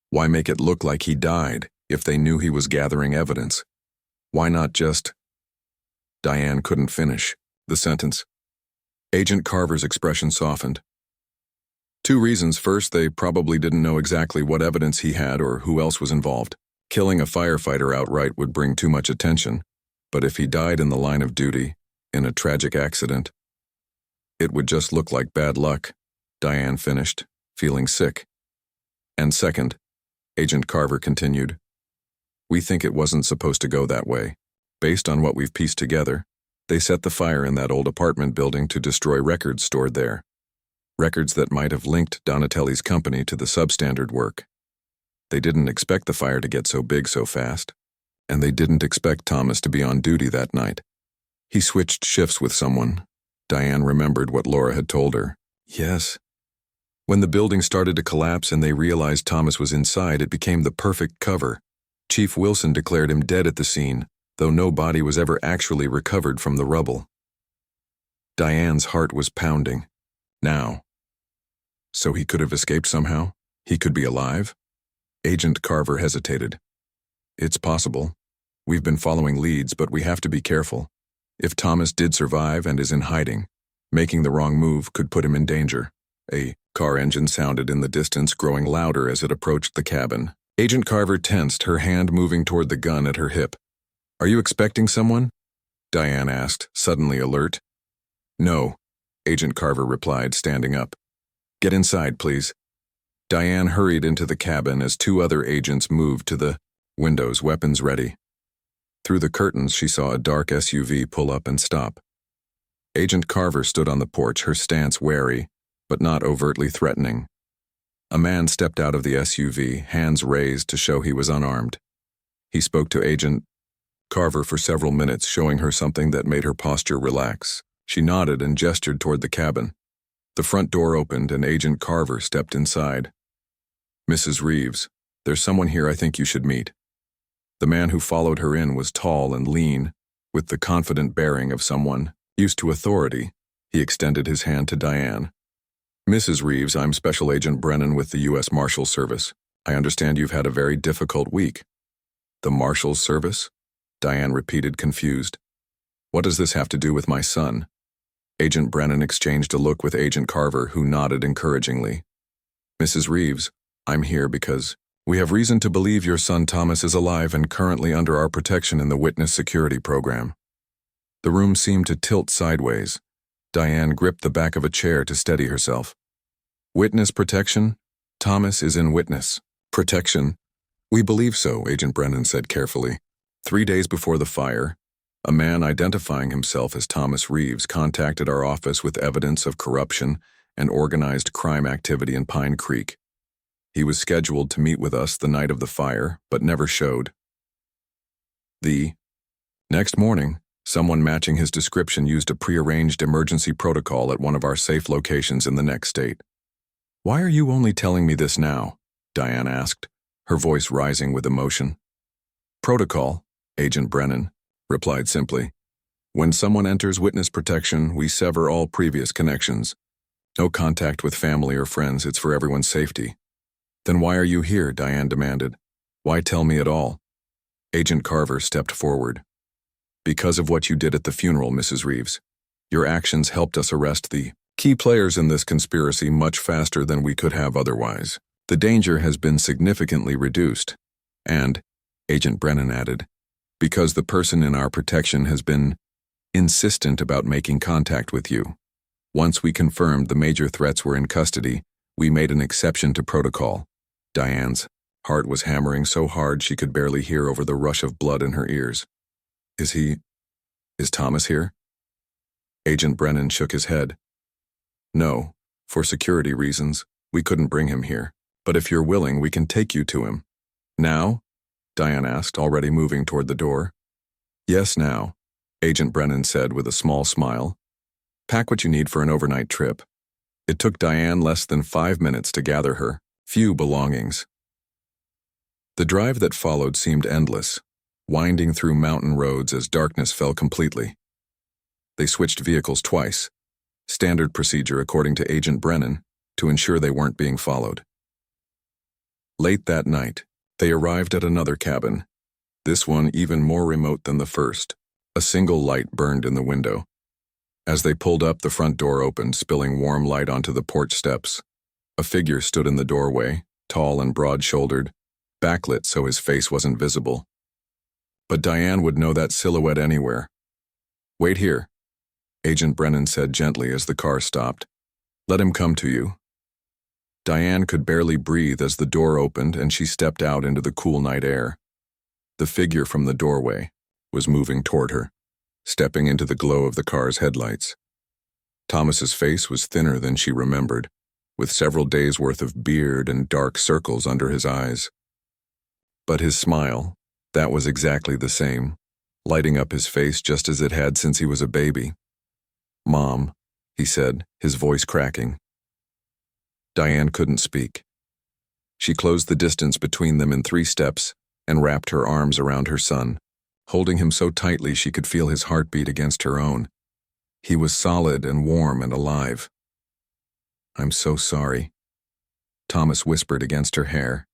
Why make it look like he died if they knew he was gathering evidence? Why not just... Diane couldn't finish the sentence. Agent Carver's expression softened. Two reasons. First, they probably didn't know exactly what evidence he had or who else was involved. Killing a firefighter outright would bring too much attention, but if he died in the line of duty, in a tragic accident, it would just look like bad luck, Diane finished, feeling sick. And second, Agent Carver continued, we think it wasn't supposed to go that way. Based on what we've pieced together, they set the fire in that old apartment building to destroy records stored there. Records that might have linked Donatelli's company to the substandard work. They didn't expect the fire to get so big so fast, and they didn't expect Thomas to be on duty that night. He switched shifts with someone. Diane remembered what Laura had told her. Yes. When the building started to collapse and they realized Thomas was inside, it became the perfect cover. Chief Wilson declared him dead at the scene, though no body was ever actually recovered from the rubble. Diane's heart was pounding. Now. So he could have escaped somehow? He could be alive? Agent Carver hesitated. It's possible. We've been following leads, but we have to be careful. If Thomas did survive and is in hiding, making the wrong move could put him in danger. A car engine sounded in the distance, growing louder as it approached the cabin. Agent Carver tensed, her hand moving toward the gun at her hip. Are you expecting someone? Diane asked, suddenly alert. No, Agent Carver replied, standing up. Get inside, please. Diane hurried into the cabin as two other agents moved to the windows, weapons ready. Through the curtains, she saw a dark SUV pull up and stop. Agent Carver stood on the porch, her stance wary, but not overtly threatening. A man stepped out of the SUV, hands raised to show he was unarmed. He spoke to Agent Carver for several minutes, showing her something that made her posture relax. She nodded and gestured toward the cabin. The front door opened and Agent Carver stepped inside. Mrs. Reeves, there's someone here I think you should meet. The man who followed her in was tall and lean, with the confident bearing of someone used to authority. He extended his hand to Diane. Mrs. Reeves, I'm Special Agent Brennan with the U.S. Marshals Service. I understand you've had a very difficult week. The Marshals Service? Diane repeated, confused. What does this have to do with my son? Agent Brennan exchanged a look with Agent Carver, who nodded encouragingly. Mrs. Reeves, I'm here because we have reason to believe your son Thomas is alive and currently under our protection in the Witness Security Program. The room seemed to tilt sideways. Diane gripped the back of a chair to steady herself. Witness protection? Thomas is in witness protection. We believe so, Agent Brennan said carefully. 3 days before the fire, a man identifying himself as Thomas Reeves contacted our office with evidence of corruption and organized crime activity in Pine Creek. He was scheduled to meet with us the night of the fire, but never showed. The next morning, someone matching his description used a prearranged emergency protocol at one of our safe locations in the next state. Why are you only telling me this now? Diane asked, her voice rising with emotion. Protocol, Agent Brennan replied simply. When someone enters witness protection, we sever all previous connections. No contact with family or friends, it's for everyone's safety. Then why are you here? Diane demanded. Why tell me at all? Agent Carver stepped forward. Because of what you did at the funeral, Mrs. Reeves. Your actions helped us arrest the key players in this conspiracy much faster than we could have otherwise. The danger has been significantly reduced. And, Agent Brennan added, because the person in our protection has been insistent about making contact with you. Once we confirmed the major threats were in custody, we made an exception to protocol. Diane's heart was hammering so hard she could barely hear over the rush of blood in her ears. Is Thomas here? Agent Brennan shook his head. No, for security reasons, we couldn't bring him here. But if you're willing, we can take you to him. Now? Diane asked, already moving toward the door. Yes, now, Agent Brennan said with a small smile. Pack what you need for an overnight trip. It took Diane less than 5 minutes to gather her few belongings. The drive that followed seemed endless, winding through mountain roads as darkness fell completely. They switched vehicles twice, standard procedure according to Agent Brennan, to ensure they weren't being followed. Late that night, they arrived at another cabin, this one even more remote than the first. A single light burned in the window. As they pulled up, the front door opened, spilling warm light onto the porch steps. A figure stood in the doorway, tall and broad-shouldered, backlit so his face wasn't visible. But Diane would know that silhouette anywhere. Wait here, Agent Brennan said gently as the car stopped. Let him come to you. Diane could barely breathe as the door opened and she stepped out into the cool night air. The figure from the doorway was moving toward her, stepping into the glow of the car's headlights. Thomas's face was thinner than she remembered, with several days' worth of beard and dark circles under his eyes. But his smile, that was exactly the same, lighting up his face just as it had since he was a baby. Mom, he said, his voice cracking. Diane couldn't speak. She closed the distance between them in 3 steps and wrapped her arms around her son, holding him so tightly she could feel his heartbeat against her own. He was solid and warm and alive. I'm so sorry, Thomas whispered against her hair.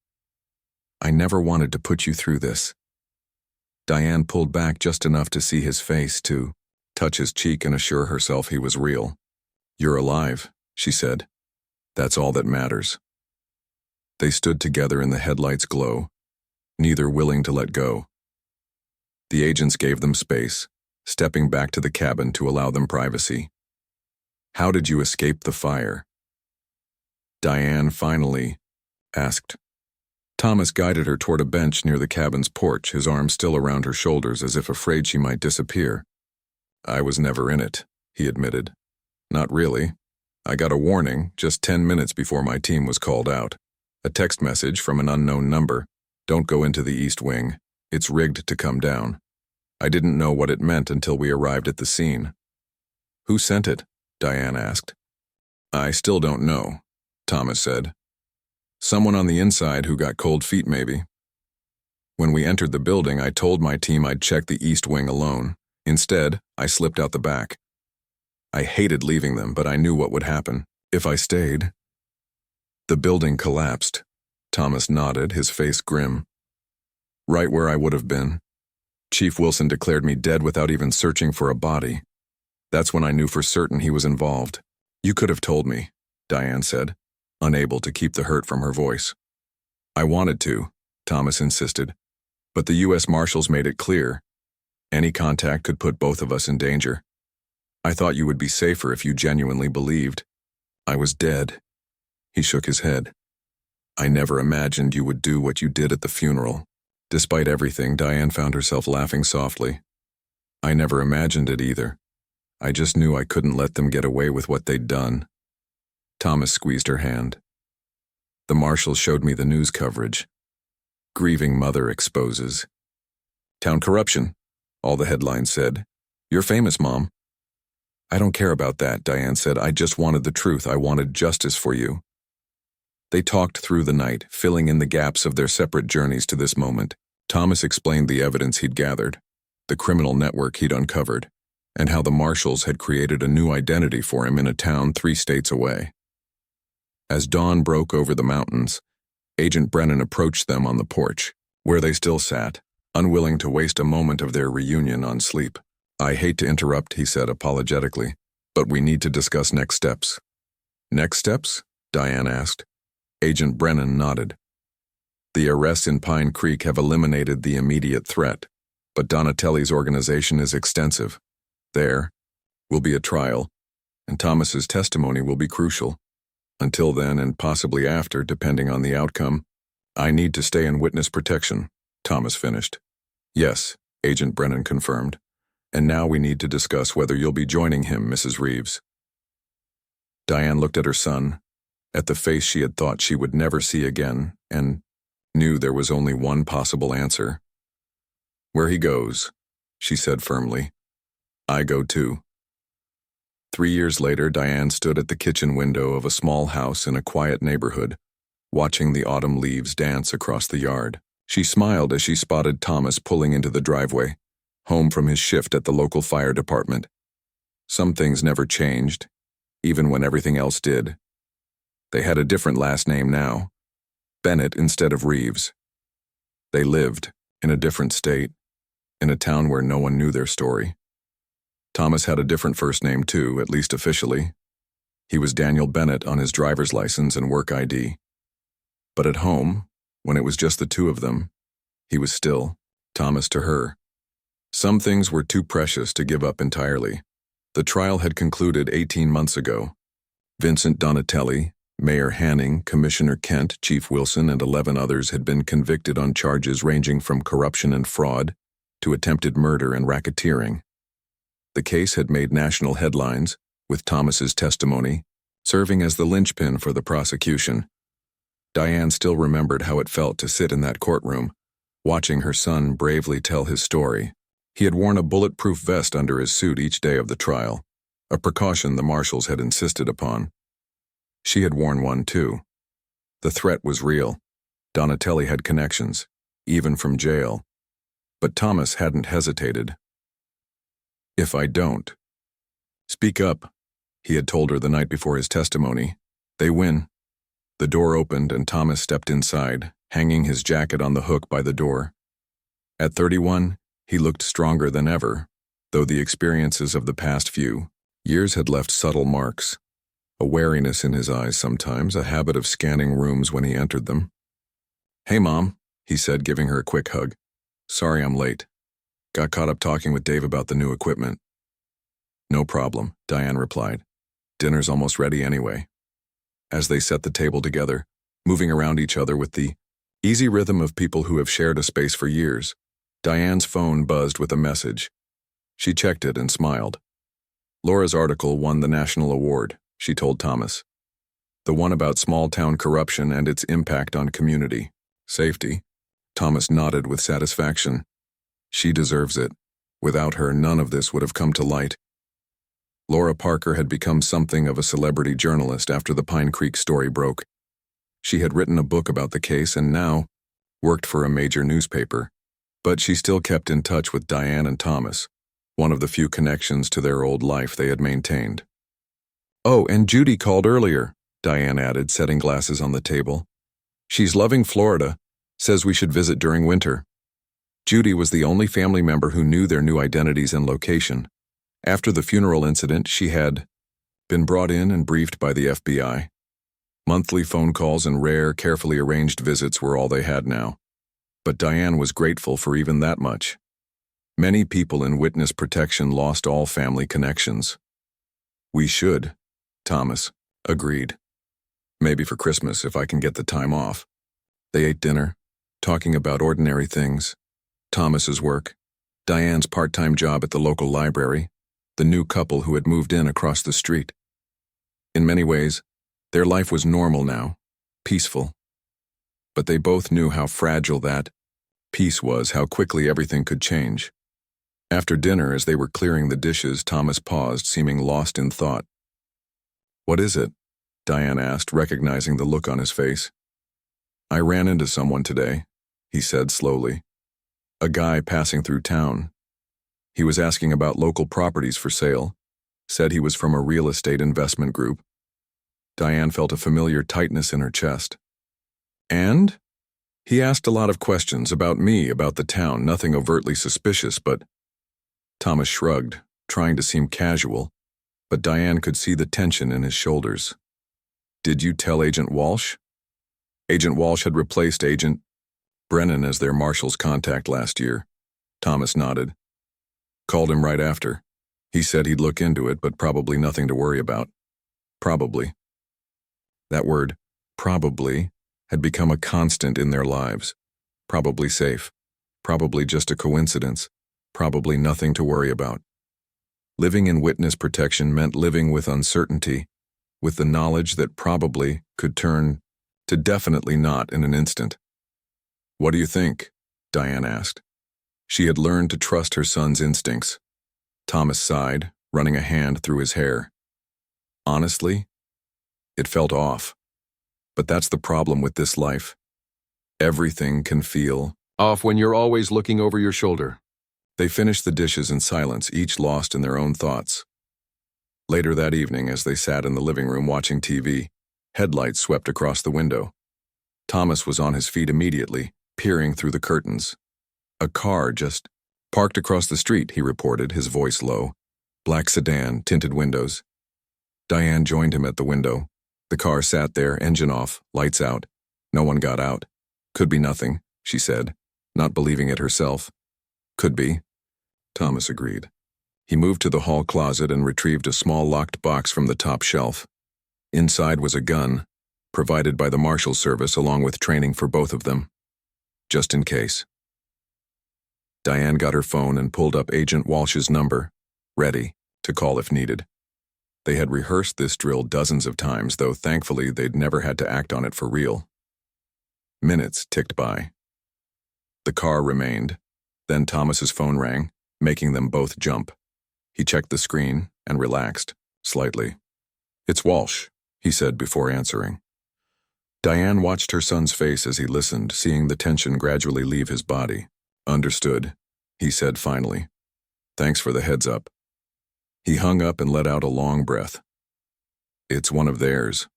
I never wanted to put you through this. Diane pulled back just enough to see his face, to touch his cheek and assure herself he was real. You're alive, she said. That's all that matters. They stood together in the headlights' glow, neither willing to let go. The agents gave them space, stepping back to the cabin to allow them privacy. How did you escape the fire? Diane finally asked. Thomas guided her toward a bench near the cabin's porch, his arms still around her shoulders as if afraid she might disappear. I was never in it, he admitted. Not really. I got a warning just 10 minutes before my team was called out. A text message from an unknown number. Don't go into the East Wing. It's rigged to come down. I didn't know what it meant until we arrived at the scene. Who sent it? Diane asked. I still don't know, Thomas said. Someone on the inside who got cold feet, maybe. When we entered the building, I told my team I'd check the East Wing alone. Instead, I slipped out the back. I hated leaving them, but I knew what would happen if I stayed. The building collapsed. Thomas nodded, his face grim. Right where I would have been. Chief Wilson declared me dead without even searching for a body. That's when I knew for certain he was involved. You could have told me, Diane said, unable to keep the hurt from her voice. I wanted to, Thomas insisted, but the U.S. Marshals made it clear. Any contact could put both of us in danger. I thought you would be safer if you genuinely believed I was dead. He shook his head. I never imagined you would do what you did at the funeral. Despite everything, Diane found herself laughing softly. I never imagined it either. I just knew I couldn't let them get away with what they'd done. Thomas squeezed her hand. The marshals showed me the news coverage. Grieving mother exposes. Town corruption, all the headlines said. You're famous, Mom. I don't care about that, Diane said. I just wanted the truth. I wanted justice for you. They talked through the night, filling in the gaps of their separate journeys to this moment. Thomas explained the evidence he'd gathered, the criminal network he'd uncovered, and how the marshals had created a new identity for him in a town 3 states away. As dawn broke over the mountains, Agent Brennan approached them on the porch, where they still sat, unwilling to waste a moment of their reunion on sleep. I hate to interrupt, he said apologetically, but we need to discuss next steps. Next steps? Diane asked. Agent Brennan nodded. The arrests in Pine Creek have eliminated the immediate threat, but Donatelli's organization is extensive. There will be a trial, and Thomas's testimony will be crucial. Until then, and possibly after, depending on the outcome, I need to stay in witness protection, Thomas finished. Yes, Agent Brennan confirmed. And now we need to discuss whether you'll be joining him, Mrs. Reeves. Diane looked at her son, at the face she had thought she would never see again, and knew there was only one possible answer. Where he goes, she said firmly. I go too. 3 years later, Diane stood at the kitchen window of a small house in a quiet neighborhood, watching the autumn leaves dance across the yard. She smiled as she spotted Thomas pulling into the driveway, home from his shift at the local fire department. Some things never changed, even when everything else did. They had a different last name now, Bennett instead of Reeves. They lived in a different state, in a town where no one knew their story. Thomas had a different first name too, at least officially. He was Daniel Bennett on his driver's license and work ID. But at home, when it was just the two of them, he was still Thomas to her. Some things were too precious to give up entirely. The trial had concluded 18 months ago. Vincent Donatelli, Mayor Hanning, Commissioner Kent, Chief Wilson, and 11 others had been convicted on charges ranging from corruption and fraud to attempted murder and racketeering. The case had made national headlines, with Thomas's testimony serving as the linchpin for the prosecution. Diane still remembered how it felt to sit in that courtroom, watching her son bravely tell his story. He had worn a bulletproof vest under his suit each day of the trial, a precaution the marshals had insisted upon. She had worn one too. The threat was real. Donatelli had connections, even from jail. But Thomas hadn't hesitated. If I don't. Speak up, he had told her the night before his testimony. They win. The door opened and Thomas stepped inside, hanging his jacket on the hook by the door. At 31, he looked stronger than ever, though the experiences of the past few years had left subtle marks. A wariness in his eyes sometimes, a habit of scanning rooms when he entered them. Hey, Mom, he said, giving her a quick hug. Sorry I'm late. Got caught up talking with Dave about the new equipment. No problem, Diane replied. Dinner's almost ready anyway. As they set the table together, moving around each other with the easy rhythm of people who have shared a space for years, Diane's phone buzzed with a message. She checked it and smiled. Laura's article won the national award, she told Thomas. The one about small-town corruption and its impact on community safety. Thomas nodded with satisfaction. She deserves it. Without her, none of this would have come to light. Laura Parker had become something of a celebrity journalist after the Pine Creek story broke. She had written a book about the case and now worked for a major newspaper. But she still kept in touch with Diane and Thomas, one of the few connections to their old life they had maintained. Oh, and Judy called earlier, Diane added, setting glasses on the table. She's loving Florida, says we should visit during winter. Judy was the only family member who knew their new identities and location. After the funeral incident, she had been brought in and briefed by the FBI. Monthly phone calls and rare, carefully arranged visits were all they had now. But Diane was grateful for even that much. Many people in witness protection lost all family connections. We should, Thomas agreed. Maybe for Christmas if I can get the time off. They ate dinner, talking about ordinary things. Thomas's work, Diane's part-time job at the local library, the new couple who had moved in across the street. In many ways, their life was normal now, peaceful. But they both knew how fragile that peace was, how quickly everything could change. After dinner, as they were clearing the dishes, Thomas paused, seeming lost in thought. What is it? Diane asked, recognizing the look on his face. I ran into someone today, he said slowly. A guy passing through town. He was asking about local properties for sale, said he was from a real estate investment group. Diane felt a familiar tightness in her chest. And? He asked a lot of questions about me, about the town, nothing overtly suspicious, but... Thomas shrugged, trying to seem casual, but Diane could see the tension in his shoulders. Did you tell Agent Walsh? Agent Walsh had replaced Agent Brennan as their marshal's contact last year. Thomas nodded. Called him right after. He said he'd look into it, but probably nothing to worry about. Probably. That word, probably, had become a constant in their lives. Probably safe. Probably just a coincidence. Probably nothing to worry about. Living in witness protection meant living with uncertainty, with the knowledge that probably could turn to definitely not in an instant. What do you think? Diane asked. She had learned to trust her son's instincts. Thomas sighed, running a hand through his hair. Honestly, it felt off. But that's the problem with this life. Everything can feel off when you're always looking over your shoulder. They finished the dishes in silence, each lost in their own thoughts. Later that evening, as they sat in the living room watching TV, headlights swept across the window. Thomas was on his feet immediately, peering through the curtains. A car just parked across the street, he reported, his voice low. Black sedan, tinted windows. Diane joined him at the window. The car sat there, engine off, lights out. No one got out. Could be nothing, she said, not believing it herself. Could be. Thomas agreed. He moved to the hall closet and retrieved a small locked box from the top shelf. Inside was a gun, provided by the Marshal Service along with training for both of them. Just in case. Diane got her phone and pulled up Agent Walsh's number, ready to call if needed. They had rehearsed this drill dozens of times, though thankfully they'd never had to act on it for real. Minutes ticked by. The car remained. Then Thomas's phone rang, making them both jump. He checked the screen and relaxed, slightly. "It's Walsh," he said before answering. Diane watched her son's face as he listened, seeing the tension gradually leave his body. "Understood," he said finally. "Thanks for the heads up." He hung up and let out a long breath. "It's one of theirs.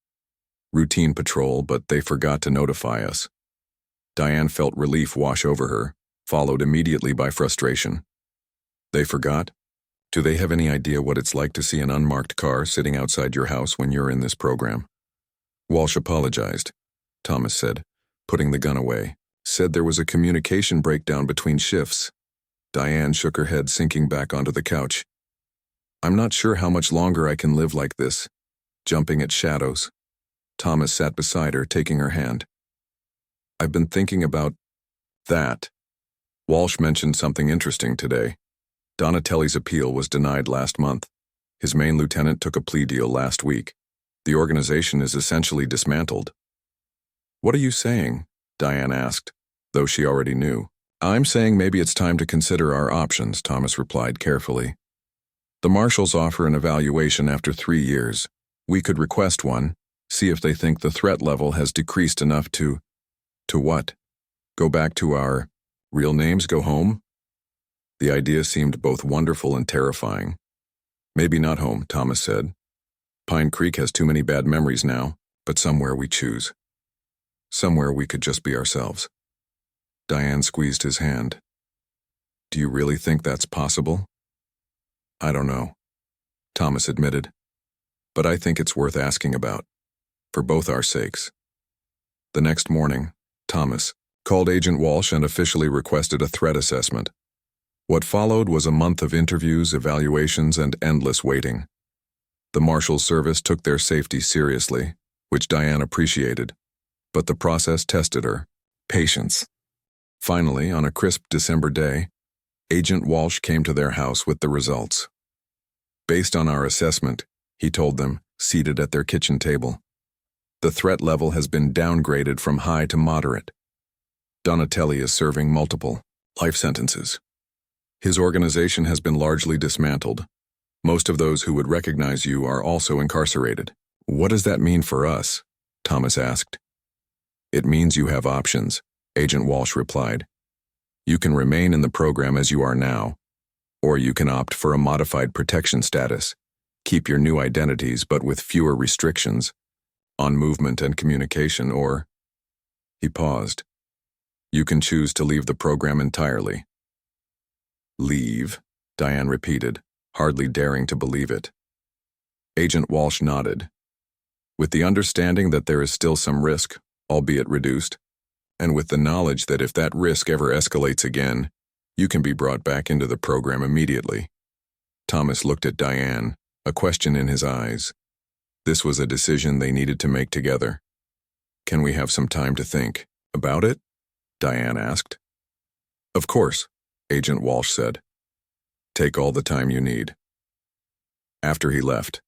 Routine patrol, but they forgot to notify us." Diane felt relief wash over her, followed immediately by frustration. "They forgot? Do they have any idea what it's like to see an unmarked car sitting outside your house when you're in this program?" Walsh apologized, Thomas said, putting the gun away. "Said there was a communication breakdown between shifts." Diane shook her head, sinking back onto the couch. "I'm not sure how much longer I can live like this, jumping at shadows." Thomas sat beside her, taking her hand. "I've been thinking about that." Walsh mentioned something interesting today. Donatelli's appeal was denied last month. His main lieutenant took a plea deal last week. The organization is essentially dismantled. "What are you saying?" Diane asked, though she already knew. "I'm saying maybe it's time to consider our options," Thomas replied carefully. "The Marshals offer an evaluation after 3 years. We could request one, see if they think the threat level has decreased enough to what? Go back to our real names, go home?" The idea seemed both wonderful and terrifying. "Maybe not home," Thomas said. "Pine Creek has too many bad memories now, but somewhere we choose. Somewhere we could just be ourselves." Diane squeezed his hand. "Do you really think that's possible?" "I don't know," Thomas admitted. "But I think it's worth asking about, for both our sakes." The next morning, Thomas called Agent Walsh and officially requested a threat assessment. What followed was a month of interviews, evaluations, and endless waiting. The Marshal Service took their safety seriously, which Diane appreciated, but the process tested her patience. Finally, on a crisp December day, Agent Walsh came to their house with the results. "Based on our assessment," he told them, seated at their kitchen table, "the threat level has been downgraded from high to moderate. Donatelli is serving multiple life sentences. His organization has been largely dismantled. Most of those who would recognize you are also incarcerated." "What does that mean for us?" Thomas asked. "It means you have options," Agent Walsh replied. "You can remain in the program as you are now, or you can opt for a modified protection status, keep your new identities but with fewer restrictions on movement and communication, or..." He paused. "You can choose to leave the program entirely." "Leave," Diane repeated, hardly daring to believe it. Agent Walsh nodded. "With the understanding that there is still some risk, albeit reduced, and with the knowledge that if that risk ever escalates again, you can be brought back into the program immediately." Thomas looked at Diane, a question in his eyes. This was a decision they needed to make together. "Can we have some time to think about it?" Diane asked. "Of course," Agent Walsh said. "Take all the time you need." After he left,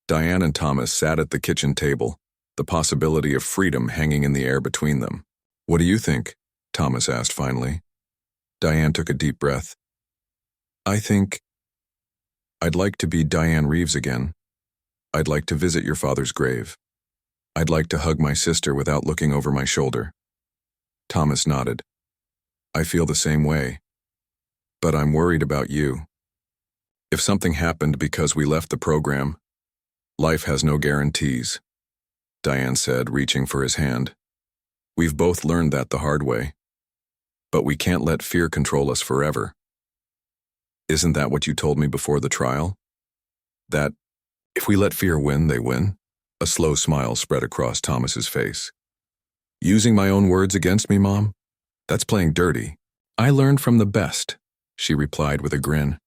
Diane and Thomas sat at the kitchen table, the possibility of freedom hanging in the air between them. "What do you think?" Thomas asked finally. Diane took a deep breath. I think I'd like to be Diane Reeves again. I'd like to visit your father's grave. I'd like to hug my sister without looking over my shoulder. Thomas nodded. I feel the same way. But I'm worried about you. If something happened because we left the program, life has no guarantees, Diane said, reaching for his hand. We've both learned that the hard way. But we can't let fear control us forever. Isn't that what you told me before the trial? That, if we let fear win, they win? A slow smile spread across Thomas's face. Using my own words against me, Mom? That's playing dirty. I learned from the best, she replied with a grin.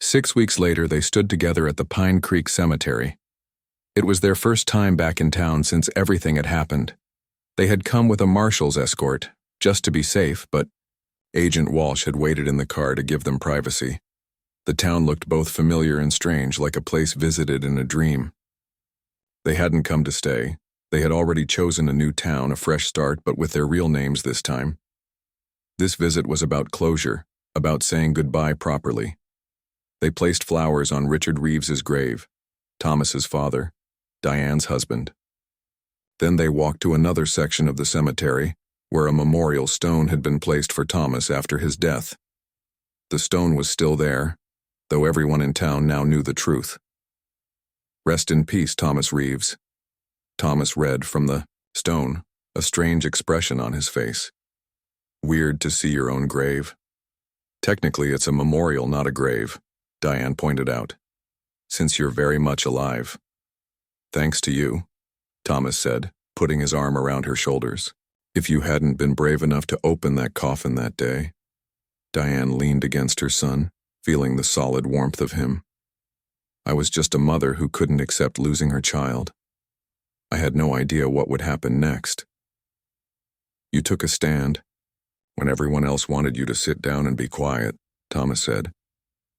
6 weeks later, they stood together at the Pine Creek Cemetery. It was their first time back in town since everything had happened. They had come with a marshal's escort, just to be safe, but Agent Walsh had waited in the car to give them privacy. The town looked both familiar and strange, like a place visited in a dream. They hadn't come to stay. They had already chosen a new town, a fresh start, but with their real names this time. This visit was about closure, about saying goodbye properly. They placed flowers on Richard Reeves's grave, Thomas's father, Diane's husband. Then they walked to another section of the cemetery, where a memorial stone had been placed for Thomas after his death. The stone was still there, though everyone in town now knew the truth. Rest in peace, Thomas Reeves. Thomas read from the stone, a strange expression on his face. Weird to see your own grave. Technically, it's a memorial, not a grave, Diane pointed out, since you're very much alive. Thanks to you, Thomas said, putting his arm around her shoulders. If you hadn't been brave enough to open that coffin that day. Diane leaned against her son, feeling the solid warmth of him. I was just a mother who couldn't accept losing her child. I had no idea what would happen next. You took a stand when everyone else wanted you to sit down and be quiet, Thomas said.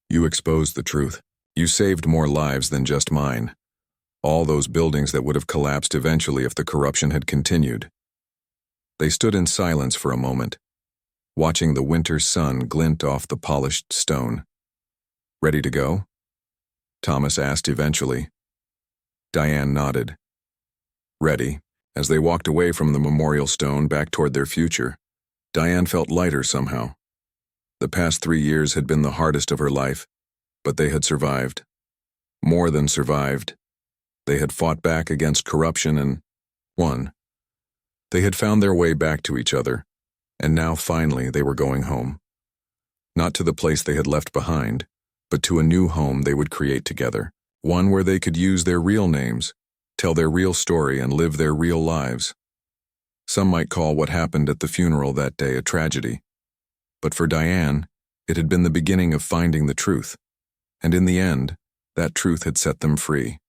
You exposed the truth. You saved more lives than just mine. All those buildings that would have collapsed eventually if the corruption had continued. They stood in silence for a moment, watching the winter sun glint off the polished stone. Ready to go? Thomas asked eventually. Diane nodded. Ready. As they walked away from the memorial stone back toward their future, Diane felt lighter somehow. The past 3 years had been the hardest of her life, but they had survived. More than survived. They had fought back against corruption and won. They had found their way back to each other, and now finally they were going home. Not to the place they had left behind, but to a new home they would create together, one where they could use their real names, tell their real story, and live their real lives. Some might call what happened at the funeral that day a tragedy, but for Diane, it had been the beginning of finding the truth, and in the end, that truth had set them free.